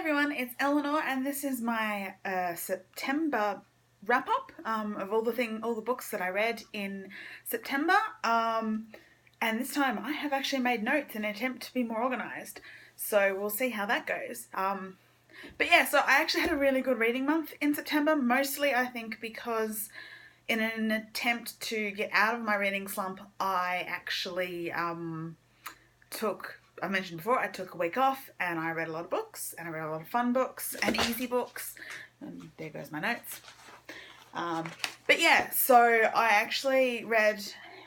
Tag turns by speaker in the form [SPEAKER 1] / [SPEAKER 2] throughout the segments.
[SPEAKER 1] everyone, it's Eleanor, and this is my September wrap-up of all the books that I read in September. And this time I have actually made notes in an attempt to be more organised, so we'll see how that goes. But yeah, so I actually had a really good reading month in September, mostly I think because in an attempt to get out of my reading slump, I actually I mentioned before, I took a week off and I read a lot of books, and I read a lot of fun books and easy books, and there goes my notes. But yeah, so I actually read,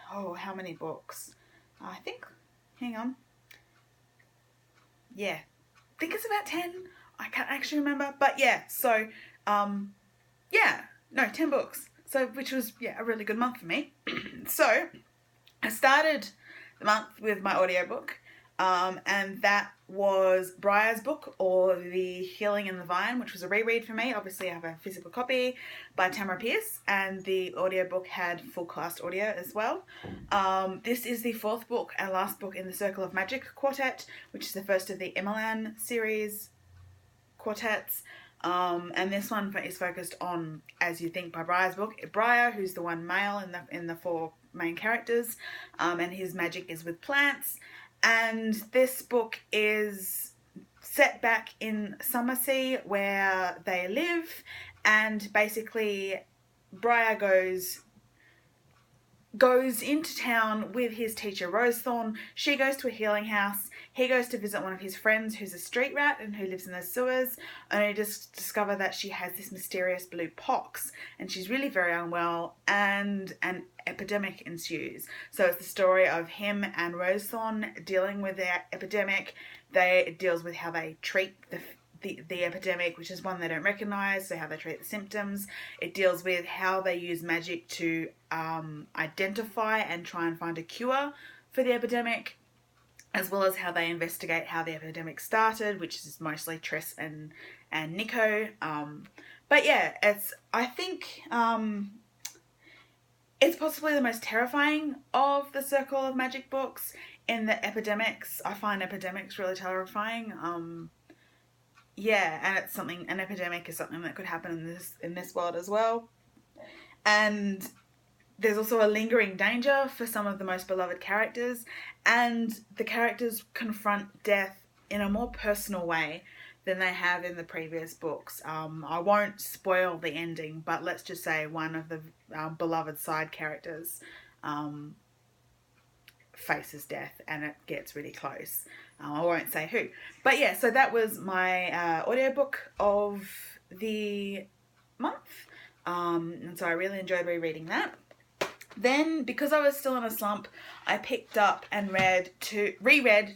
[SPEAKER 1] how many books? I think it's about 10. I can't actually remember, but yeah, so 10 books. So, which was, a really good month for me. So, I started the month with my audiobook, and that was Briar's book, or The Healing in the Vine, which was a reread for me. Obviously, I have a physical copy by Tamora, and the audiobook had full cast audio as well. This is the fourth book and last book in the Circle of Magic quartet, which is the first of the Emelan series quartets. And this one is focused on, as you think, by Briar's book, Briar, who's the one male in the four main characters, and his magic is with plants. And this book is set back in Summersea, where they live, and basically Briar goes into town with his teacher Rosethorn. She goes to a healing house. He goes to visit one of his friends who's a street rat and who lives in the sewers, and they just discover that she has this mysterious blue pox, and she's really very unwell, and an epidemic ensues. So it's the story of him and Rosethorn dealing with their epidemic. It deals with how they treat the epidemic, which is one they don't recognise, so how they treat the symptoms. It deals with how they use magic to identify and try and find a cure for the epidemic, as well as how they investigate how the epidemic started, which is mostly Tress and Nico. But yeah, I think it's possibly the most terrifying of the Circle of Magic books in the epidemics. I find epidemics really terrifying. And it's an epidemic is something that could happen in this world as well. And there's also a lingering danger for some of the most beloved characters, and the characters confront death in a more personal way than they have in the previous books. I won't spoil the ending, but let's just say one of the beloved side characters faces death, and it gets really close. I won't say who. But yeah, so that was my audiobook of the month. And so I really enjoyed rereading that. Then, because I was still in a slump, I picked up and reread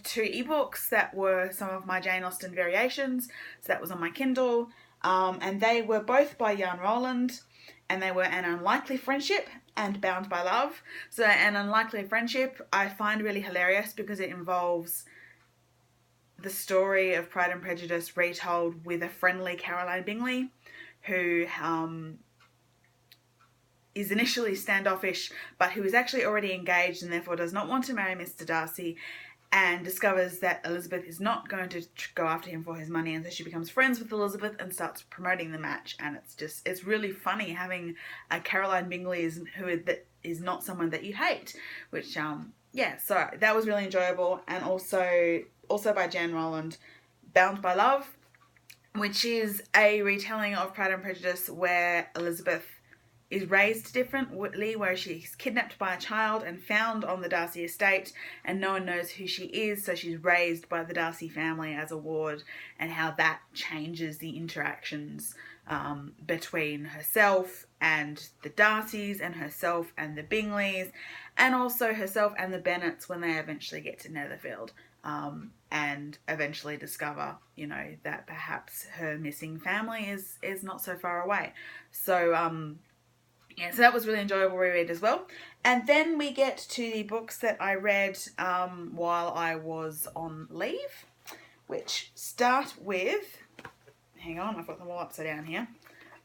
[SPEAKER 1] two ebooks that were some of my Jane Austen variations. So that was on my Kindle. And they were both by Jann Rowland, and they were An Unlikely Friendship and Bound by Love. So An Unlikely Friendship I find really hilarious because it involves the story of Pride and Prejudice retold with a friendly Caroline Bingley, who is initially standoffish, but who is actually already engaged and therefore does not want to marry Mr. Darcy, and discovers that Elizabeth is not going to go after him for his money, and so she becomes friends with Elizabeth and starts promoting the match. And it's really funny having a Caroline Bingley that is not someone that you hate, which so that was really enjoyable. And also by Jann Rowland, Bound by Love, which is a retelling of Pride and Prejudice where Elizabeth is raised differently, where she's kidnapped by a child and found on the Darcy estate, and no one knows who she is, so she's raised by the Darcy family as a ward, and how that changes the interactions between herself and the Darcys, and herself and the Bingleys, and also herself and the Bennets when they eventually get to Netherfield, and eventually discover, that perhaps her missing family is not so far away. So, so that was really enjoyable reread as well. And then we get to the books that I read while I was on leave, which start with, hang on, I've got them all upside down here.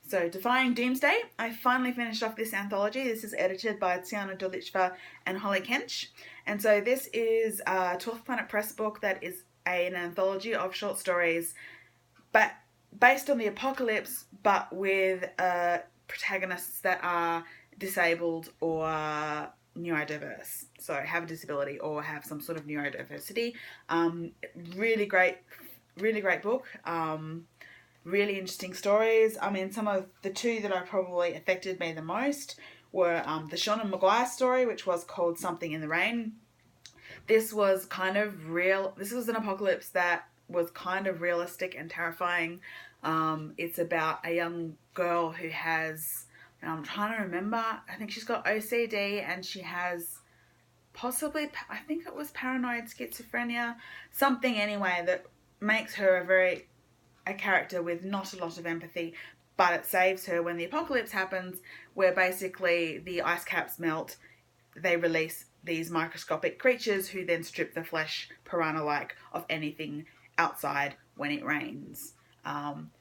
[SPEAKER 1] So Defying Doomsday. I finally finished off this anthology. This is edited by Tsana, Dolichva and Holly Kench. And so this is a 12th Planet Press book that is an anthology of short stories but based on the apocalypse, but with protagonists that are disabled or neurodiverse, so have a disability or have some sort of neurodiversity. Really great book. Really interesting stories. I mean, some of the two that probably affected me the most were the Sean and Maguire story, which was called Something in the Rain. This was kind of real. This was an apocalypse that was kind of realistic and terrifying. It's about a young girl who has, and I'm trying to remember, I think she's got OCD and she has possibly, I think it was paranoid schizophrenia, something anyway that makes her a character with not a lot of empathy, but it saves her when the apocalypse happens, where basically the ice caps melt. They release these microscopic creatures who then strip the flesh, piranha-like, of anything outside when it rains.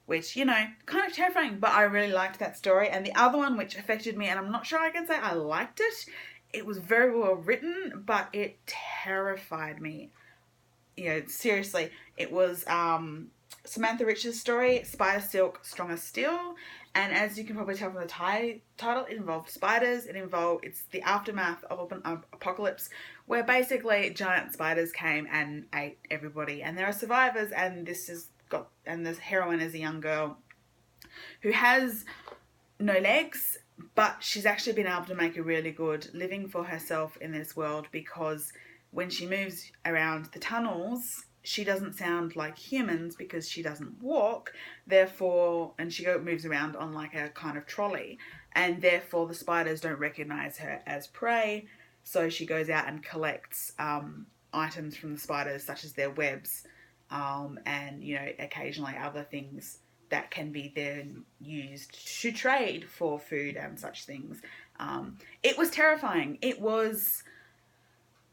[SPEAKER 1] Which, you know, kind of terrifying, but I really liked that story. And the other one, which affected me, and I'm not sure I can say I liked it, it was very well written, but it terrified me. You know, seriously, it was Samantha Rich's story, Spider Silk, Strong as Steel. And as you can probably tell from the title, it involved spiders. It's the aftermath of an apocalypse where basically giant spiders came and ate everybody. And there are survivors, and the heroine is a young girl who has no legs, but she's actually been able to make a really good living for herself in this world, because when she moves around the tunnels, she doesn't sound like humans because she doesn't walk, therefore, and she moves around on like a kind of trolley, and therefore the spiders don't recognize her as prey, so she goes out and collects items from the spiders, such as their webs, and, you know, occasionally other things that can be then used to trade for food and such things. It was terrifying. It was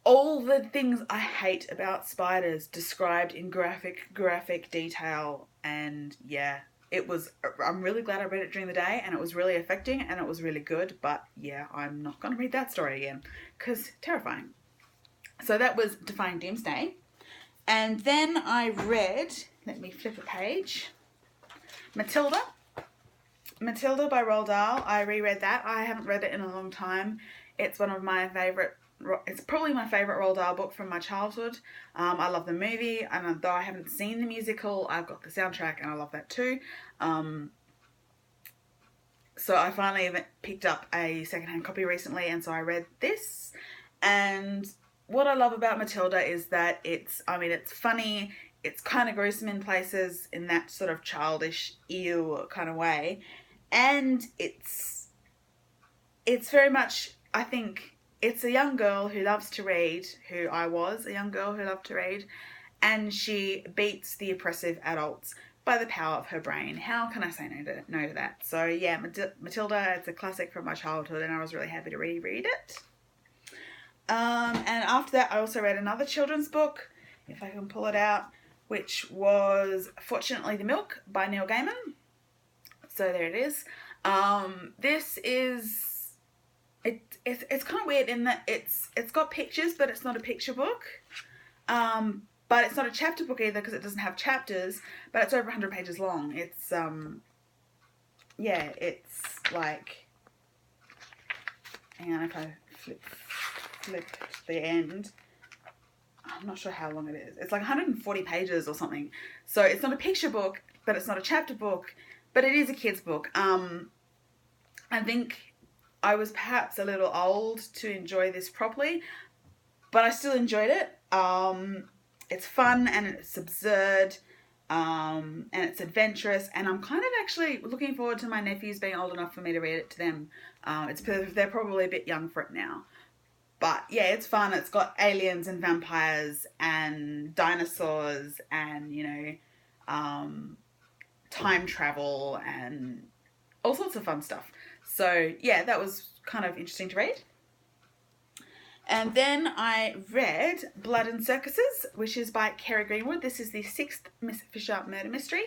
[SPEAKER 1] all the things I hate about spiders described in graphic detail, and yeah, I'm really glad I read it during the day, and it was really affecting, and it was really good, but yeah, I'm not going to read that story again, because terrifying. So that was Defying Doomsday. And then I read, let me flip a page, Matilda by Roald Dahl. I reread that. I haven't read it in a long time. It's probably my favourite Roald Dahl book from my childhood. I love the movie, and though I haven't seen the musical, I've got the soundtrack and I love that too. So I finally picked up a secondhand copy recently, and so I read this. And what I love about Matilda is that it's funny, it's kind of gruesome in places in that sort of childish, ew kind of way. And it's very much, I think, it's a young girl who loves to read, I was a young girl who loved to read, and she beats the oppressive adults by the power of her brain. How can I say no to that? So yeah, Matilda, it's a classic from my childhood, and I was really happy to reread it. And after that, I also read another children's book, if I can pull it out, which was Fortunately the Milk by Neil Gaiman. So there it is. This is, it's kind of weird in that it's got pictures, but it's not a picture book. But it's not a chapter book either, because it doesn't have chapters, but it's over 100 pages long. It's, yeah, it's like, hang on, if I flip the end, I'm not sure how long it is. It's like 140 pages or something. So it's not a picture book, but it's not a chapter book, but it is a kid's book. I think I was perhaps a little old to enjoy this properly, but I still enjoyed it. It's fun and it's absurd, and it's adventurous, and I'm kind of actually looking forward to my nephews being old enough for me to read it to them. They're probably a bit young for it now. But yeah, it's fun. It's got aliens and vampires and dinosaurs and, you know, time travel and all sorts of fun stuff. So yeah, that was kind of interesting to read. And then I read Blood and Circuses, which is by Kerry Greenwood. This is the 6th Miss Fisher murder mystery.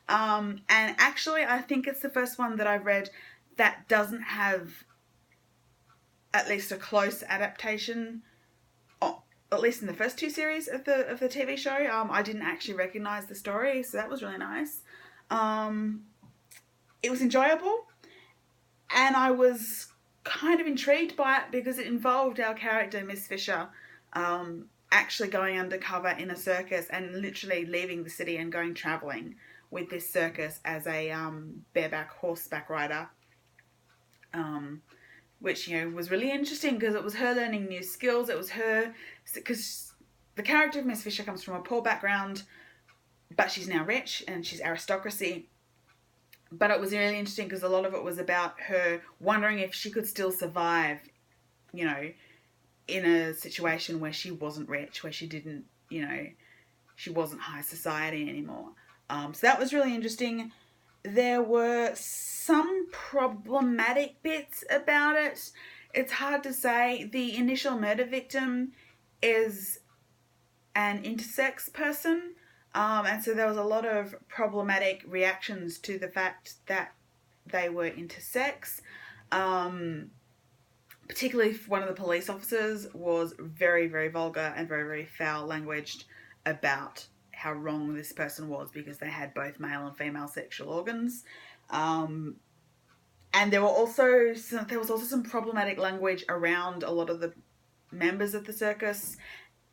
[SPEAKER 1] And actually, I think it's the first one that I've read that doesn't have at least a close adaptation at least in the first 2 series of the TV show, I didn't actually recognise the story, so that was really nice. It was enjoyable, and I was kind of intrigued by it because it involved our character, Miss Fisher, actually going undercover in a circus and literally leaving the city and going travelling with this circus as a bareback horseback rider. Which, you know, was really interesting because it was her learning new skills. It was her, because the character of Miss Fisher comes from a poor background, but she's now rich and she's aristocracy. But it was really interesting because a lot of it was about her wondering if she could still survive, you know, in a situation where she wasn't rich, where she didn't, you know, she wasn't high society anymore. So that was really interesting. There were some problematic bits about it. It's hard to say. The initial murder victim is an intersex person. And so there was a lot of problematic reactions to the fact that they were intersex. Particularly if one of the police officers was very, very vulgar and very, very foul languaged about how wrong this person was because they had both male and female sexual organs. And there was also some problematic language around a lot of the members of the circus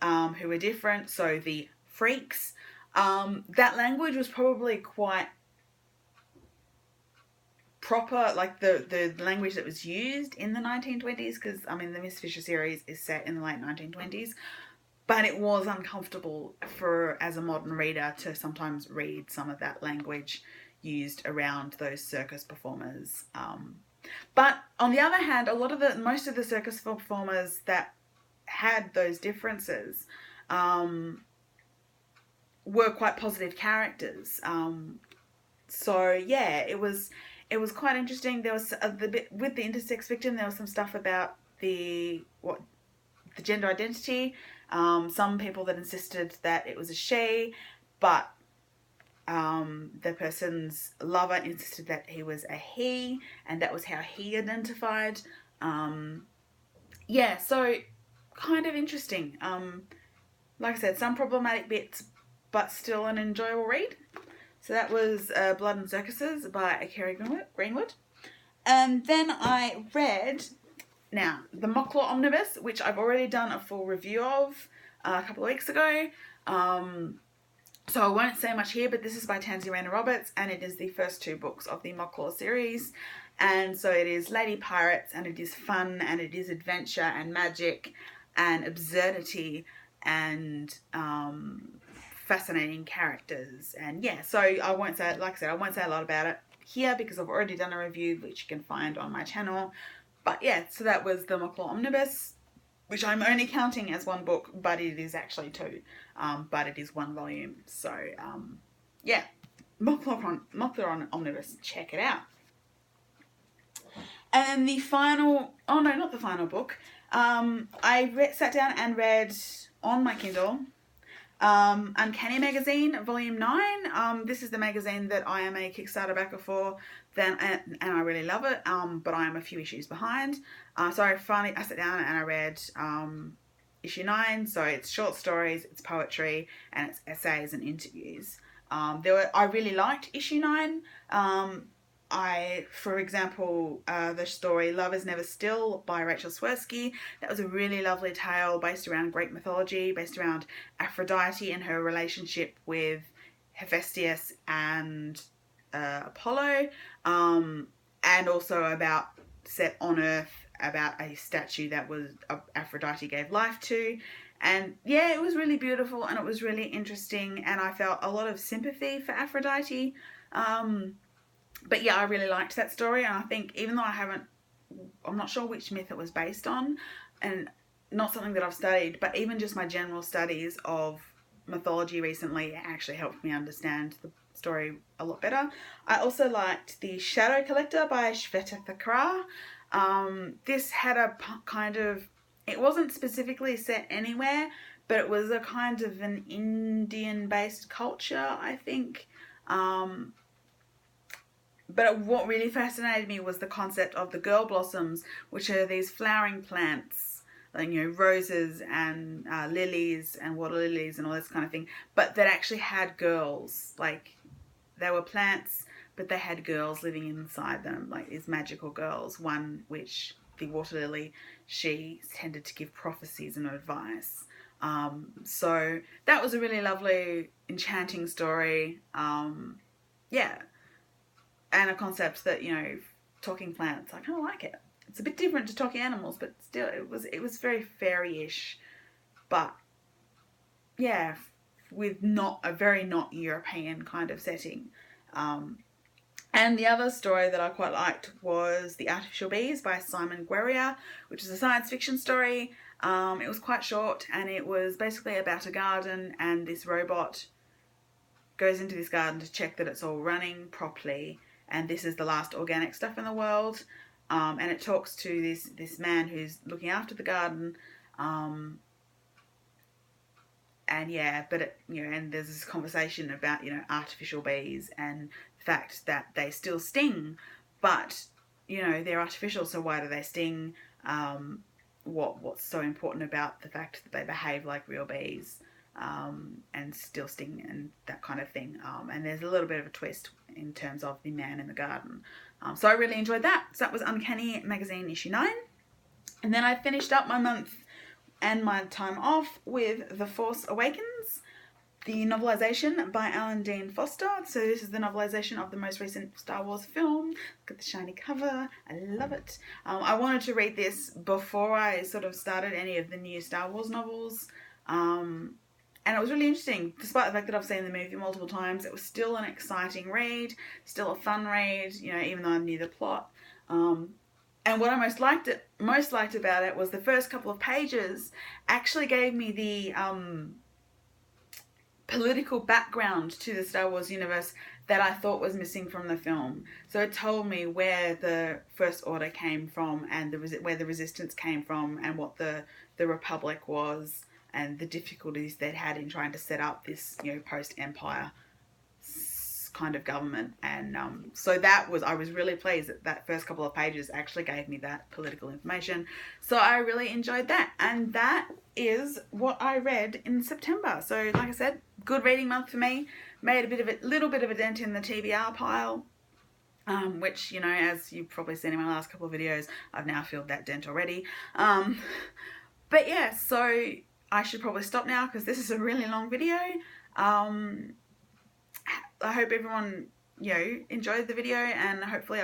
[SPEAKER 1] who were different. So the freaks, that language was probably quite proper, like the language that was used in the 1920s, because, I mean, the Miss Fisher series is set in the late 1920s, but it was uncomfortable as a modern reader to sometimes read some of that language used around those circus performers. But on the other hand, most of the circus performers that had those differences were quite positive characters. So yeah, it was quite interesting. There was with the intersex victim, there was some stuff about the gender identity. Some people that insisted that it was a she, but the person's lover insisted that he was a he, and that was how he identified. Yeah, so kind of interesting. Like I said, some problematic bits, but still an enjoyable read. So that was Blood and Circuses by Kerry Greenwood. And then I read, now, the Mockler Omnibus, which I've already done a full review of a couple of weeks ago. So I won't say much here, but this is by Tansy Rayner Roberts, and it is the first 2 books of the Mockler series. And so it is Lady Pirates, and it is fun, and it is adventure and magic and absurdity and fascinating characters. And yeah, so I won't say, like I said, I won't say a lot about it here because I've already done a review which you can find on my channel. But yeah, so that was the Mockler Omnibus, which I'm only counting as 1 book, but it is actually 2. But it is 1 volume. So yeah, Mockler Omnibus, check it out. And the final, oh no, not the final book. I sat down and read on my Kindle Uncanny magazine, volume 9. This is the magazine that I am a Kickstarter backer for, and I really love it, but I am a few issues behind. So I sat down and I read issue 9. So it's short stories, it's poetry, and it's essays and interviews. I really liked issue 9. For example, the story Love Is Never Still by Rachel Swirsky. That was a really lovely tale based around Greek mythology, based around Aphrodite and her relationship with Hephaestus and Apollo, and also set on Earth about a statue that was Aphrodite gave life to. And yeah, it was really beautiful and it was really interesting, and I felt a lot of sympathy for Aphrodite. But yeah, I really liked that story, and I think even though I'm not sure which myth it was based on, and not something that I've studied, but even just my general studies of mythology recently actually helped me understand the story a lot better. I also liked The Shadow Collector by Shveta Thakrar. This had a kind of, it wasn't specifically set anywhere, but it was a kind of an Indian-based culture, I think. But what really fascinated me was the concept of the girl blossoms, which are these flowering plants like, you know, roses and lilies and water lilies and all this kind of thing, but that actually had girls. Like, they were plants, but they had girls living inside them, like these magical girls. One which, the water lily, she tended to give prophecies and advice. So that was a really lovely, enchanting story. Yeah, and a concept that, you know, talking plants, I kind of like it. It's a bit different to talking animals, but still, it was very fairy-ish, but yeah, with not a very not European kind of setting. And the other story that I quite liked was The Artificial Bees by Simon Guerrier, which is a science fiction story. It was quite short, and it was basically about a garden, and this robot goes into this garden to check that it's all running properly, and this is the last organic stuff in the world. And it talks to this man who's looking after the garden. And yeah, but it, you know, and there's this conversation about, you know, artificial bees and the fact that they still sting, but, you know, they're artificial, so why do they sting? What's so important about the fact that they behave like real bees, and still sting and that kind of thing. And there's a little bit of a twist in terms of the man in the garden. So I really enjoyed that. So that was Uncanny magazine issue 9. And then I finished up my month and my time off with The Force Awakens, the novelisation by Alan Dean Foster. So this is the novelisation of the most recent Star Wars film. Look at the shiny cover. I love it. I wanted to read this before I sort of started any of the new Star Wars novels. And it was really interesting. Despite the fact that I've seen the movie multiple times, it was still an exciting read, still a fun read, you know, even though I knew the plot. And what I most liked about it was the first couple of pages actually gave me the political background to the Star Wars universe that I thought was missing from the film. So it told me where the First Order came from, and where the Resistance came from, and what the Republic was, and the difficulties they'd had in trying to set up this, you know, post-Empire kind of government. And so I was really pleased that first couple of pages actually gave me that political information. So I really enjoyed that, and that is what I read in September. So like I said, good reading month for me. Made a little bit of a dent in the TBR pile, which, you know, as you've probably seen in my last couple of videos, I've now filled that dent already. But yeah, so I should probably stop now because this is a really long video. I hope everyone, you know, enjoyed the video, and hopefully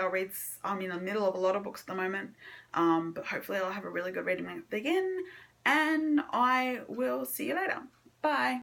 [SPEAKER 1] I'm in the middle of a lot of books at the moment, but hopefully I'll have a really good reading month again, and I will see you later. Bye.